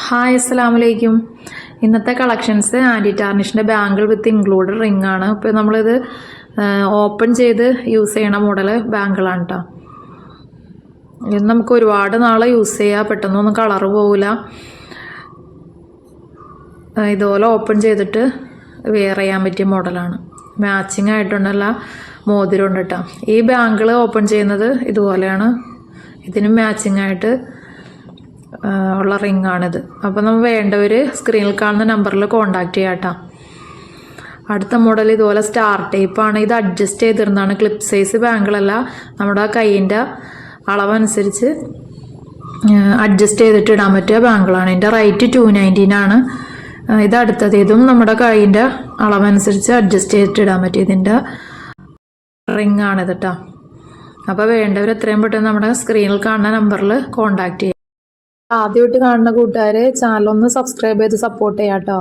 Hi അസ്സലാമു അലൈക്കും. ഇന്നത്തെ കളക്ഷൻസ് ആൻറ്റി ടാർണിഷിൻ്റെ ബാങ്കിൾ വിത്ത് ഇൻക്ലൂഡഡ് റിംഗ് ആണ്. ഇപ്പോൾ നമ്മളിത് ഓപ്പൺ ചെയ്ത് യൂസ് ചെയ്യണ മോഡൽ ബാങ്കിളാണ് കേട്ടോ. ഇത് നമുക്ക് ഒരുപാട് നാൾ യൂസ് ചെയ്യാം, പെട്ടെന്നൊന്നും കളറ് പോവില്ല. ഇതുപോലെ ഓപ്പൺ ചെയ്തിട്ട് വെയർ ചെയ്യാൻ പറ്റിയ മോഡലാണ്. മാച്ചിങ് ആയിട്ടുണ്ടല്ല മോതിരമുണ്ട് കേട്ടോ. ഈ ബാങ്കിൾ ഓപ്പൺ ചെയ്യുന്നത് ഇതുപോലെയാണ്. ഇതിനും മാച്ചിങ് ആയിട്ട് ഉള്ള റിംഗ് ആണിത്. അപ്പോൾ നമ്മൾ വേണ്ടവർ സ്ക്രീനിൽ കാണുന്ന നമ്പറിൽ കോൺടാക്റ്റ് ചെയ്യാം കേട്ടോ. അടുത്ത മോഡൽ ഇതുപോലെ സ്റ്റാർ ടൈപ്പാണ്. ഇത് അഡ്ജസ്റ്റ് ചെയ്തിരുന്നതാണ്. ക്ലിപ്പ് സൈസ് ബാങ്കിളല്ല, നമ്മുടെ കൈയിൻ്റെ അളവനുസരിച്ച് അഡ്ജസ്റ്റ് ചെയ്തിട്ട് ഇടാൻ പറ്റിയ ബാങ്കിളാണ്. ഇതിൻ്റെ റേറ്റ് 219 ആണ്. ഇത് അടുത്തത് ഇതും നമ്മുടെ കൈയിൻ്റെ അളവനുസരിച്ച് അഡ്ജസ്റ്റ് ചെയ്തിട്ട് ഇടാൻ പറ്റിയ ഇതിൻ്റെ റിംഗ് ആണിത് കേട്ടോ. അപ്പോൾ വേണ്ടവർ എത്രയും പെട്ടെന്ന് നമ്മുടെ സ്ക്രീനിൽ കാണുന്ന നമ്പറിൽ കോൺടാക്റ്റ് ചെയ്യാം. ആദ്യമായിട്ട് കാണുന്ന കൂട്ടുകാർ ചാനലൊന്ന് സബ്സ്ക്രൈബ് ചെയ്ത് സപ്പോർട്ട് ചെയ്യാം കേട്ടോ.